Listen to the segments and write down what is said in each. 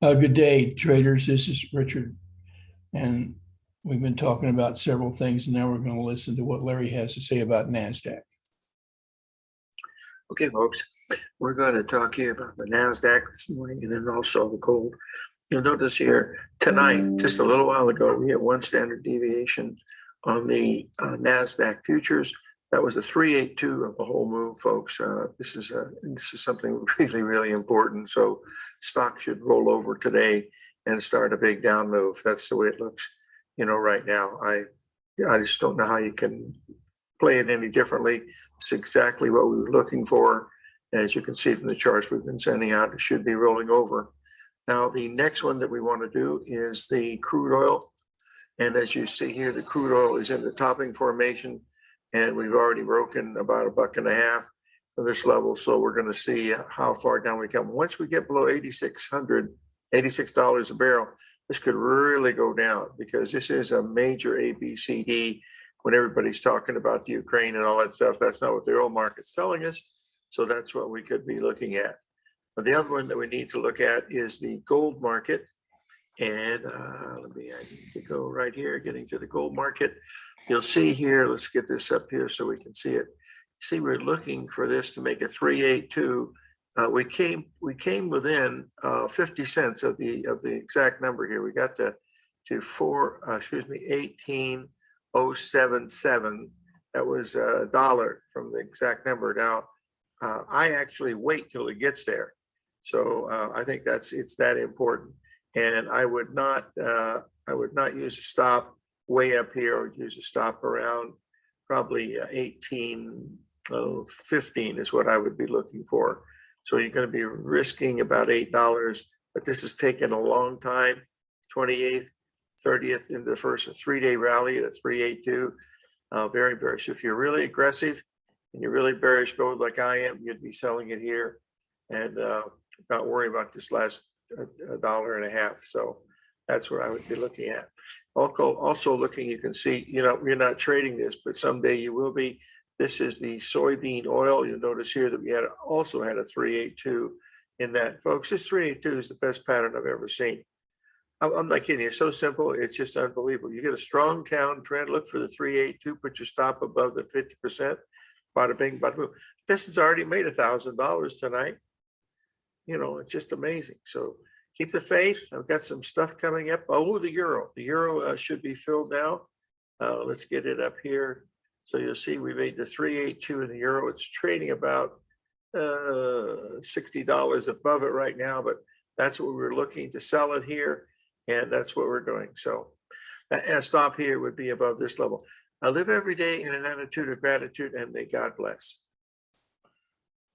Good day, traders. This is Richard, and we've been talking about several things, and now we're going to listen to what Larry has to say about Nasdaq. Okay, folks, we're going to talk here about the Nasdaq this morning and then also the gold. You'll notice here tonight, just a little while ago, we had one standard deviation on the Nasdaq futures. That was a 382 of the whole move, folks. This is something really, really important. So stock should roll over today and start a big down move. That's the way it looks, right now. I just don't know how you can play it any differently. It's exactly what we were looking for. As you can see from the charts we've been sending out, it should be rolling over. Now, the next one that we want to do is the crude oil. And as you see here, the crude oil is in the topping formation, and we've already broken about $1.50 from this level. So we're going to see how far down we come. Once we get below $86 a barrel, this could really go down, because this is a major ABCD. When everybody's talking about the Ukraine and all that stuff, that's not what the oil market's telling us. So that's what we could be looking at. But the other one that we need to look at is the gold market. And I need to go right here, getting to the gold market. You'll see here, let's get this up here so we can see it. See, we're looking for this to make a 382. We came within 50 cents of the exact number here. We got to 18,077. That was a dollar from the exact number. Now, I actually wait till it gets there. So I think it's that important. And I would not use a stop way up here. I would use a stop around probably 18.15 is what I would be looking for. So you're going to be risking about $8, but this has taken a long time. 28th, 30th into the first 3-day rally at 382. Very bearish. If you're really aggressive and you're really bearish gold like I am, you'd be selling it here and not worry about this last $1.50. So that's what I would be looking at. Also looking, you can see, you're not trading this, but someday you will be. This is the soybean oil. You'll notice here that we also had a 382 in that. Folks, this 382 is the best pattern I've ever seen. I'm not kidding. It's so simple. It's just unbelievable. You get a strong down trend, look for the 382, put your stop above the 50%. Bada bing, bada boom. This has already made $1,000 tonight. It's just amazing. So keep the faith. I've got some stuff coming up. Oh, the euro. The euro should be filled now. Let's get it up here. So you'll see we made the 382 in the euro. It's trading about $60 above it right now, but that's what we're looking to sell it here. And that's what we're doing. So a stop here would be above this level. I live every day in an attitude of gratitude, and may God bless.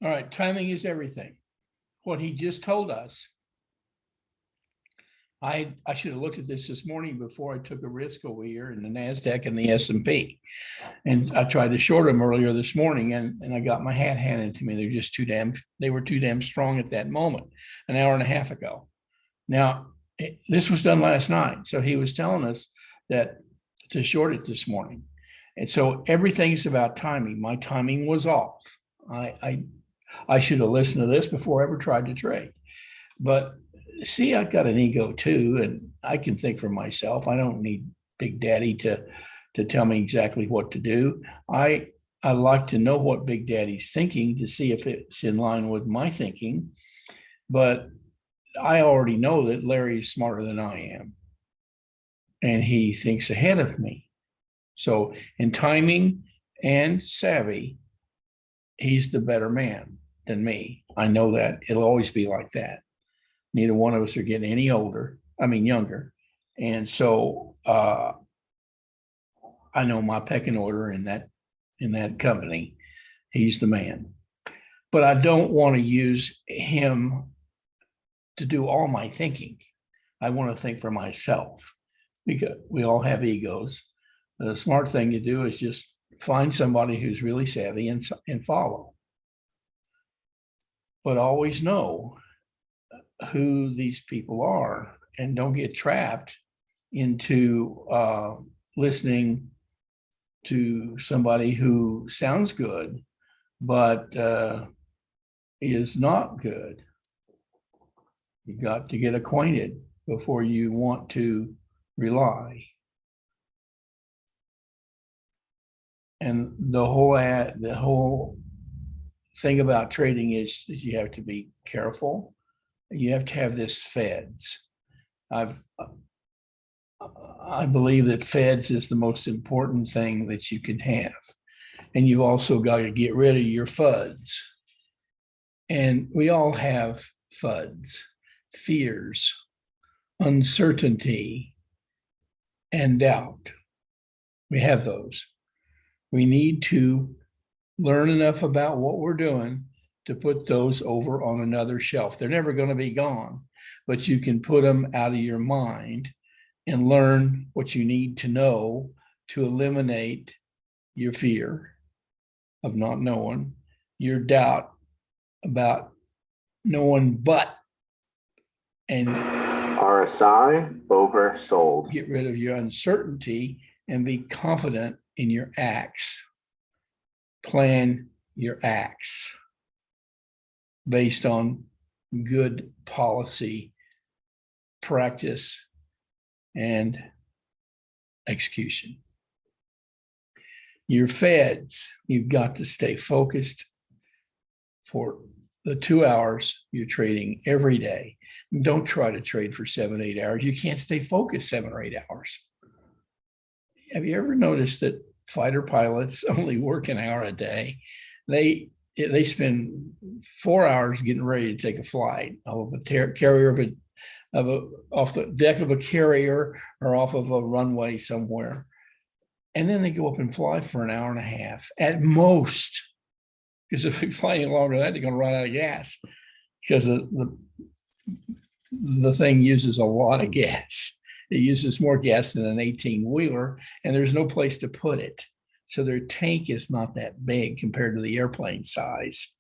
All right, timing is everything. What he just told us, I should have looked at this morning before I took a risk over here in the Nasdaq and the S&P. And I tried to short them earlier this morning, and I got my hat handed to me. They were too damn strong at that moment, an hour and a half ago. Now, this was done last night. So he was telling us that to short it this morning. And so everything's about timing. My timing was off. I should have listened to this before I ever tried to trade. But see, I've got an ego too, and I can think for myself. I don't need Big Daddy to tell me exactly what to do. I like to know what Big Daddy's thinking to see if it's in line with my thinking. But I already know that Larry's smarter than I am, and he thinks ahead of me. So in timing and savvy, he's the better man than me. I know that. It'll always be like that. Neither one of us are getting any younger. And so I know my pecking order in that company. He's the man. But I don't want to use him to do all my thinking. I want to think for myself, because we all have egos. The smart thing to do is just find somebody who's really savvy and follow. But always know who these people are, and don't get trapped into listening to somebody who sounds good, but is not good. You got to get acquainted before you want to rely. And the whole thing about trading is that you have to be careful. You have to have this feds. I believe that feds is the most important thing that you can have. And you've also got to get rid of your FUDs. And we all have FUDs, fears, uncertainty, and doubt. We have those. We need to learn enough about what we're doing to put those over on another shelf. They're never going to be gone, but you can put them out of your mind and learn what you need to know to eliminate your fear of not knowing, your doubt about knowing but, and RSI oversold. get rid of your uncertainty and be confident in your acts. Plan your acts based on good policy, practice, and execution. Your feds, you've got to stay focused for the 2 hours you're trading every day. Don't try to trade for 7, 8 hours. You can't stay focused 7 or 8 hours. Have you ever noticed that fighter pilots only work an hour a day? They spend 4 hours getting ready to take a flight off off the deck of a carrier or off of a runway somewhere. And then they go up and fly for an hour and a half at most. Because if they fly any longer than that, they're going to run out of gas. Because the thing uses a lot of gas. It uses more gas than an 18-wheeler, and there's no place to put it. So their tank is not that big compared to the airplane size.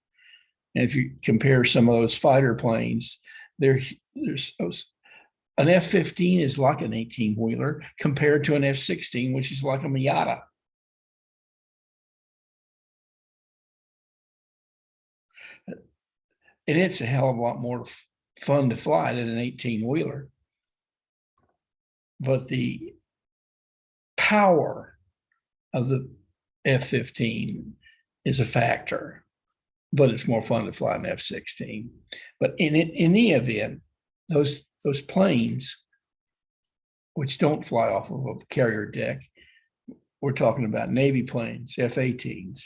And if you compare some of those fighter planes, there's an F-15 is like an 18-wheeler compared to an F-16, which is like a Miata. And it's a hell of a lot more fun to fly than an 18-wheeler. But the power of the F-15 is a factor, but it's more fun to fly an F-16. But in the event, those planes, which don't fly off of a carrier deck, we're talking about Navy planes, F-18s,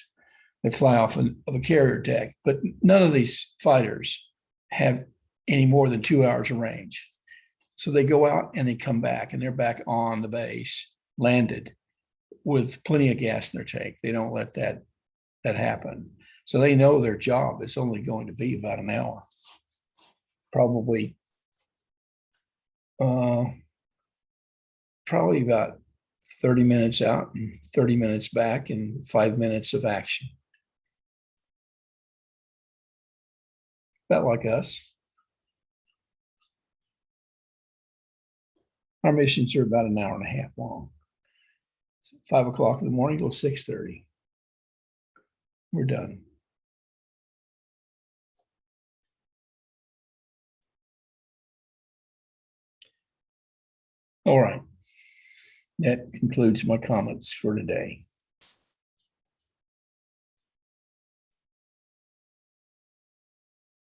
they fly off of a carrier deck, but none of these fighters have any more than 2 hours of range. So they go out and they come back, and they're back on the base, landed with plenty of gas in their tank. They don't let that happen. So they know their job is only going to be about an hour, probably about 30 minutes out and 30 minutes back and 5 minutes of action. About like us. Our missions are about an hour and a half long. 5 o'clock in the morning till 6:30. We're done. All right. That concludes my comments for today.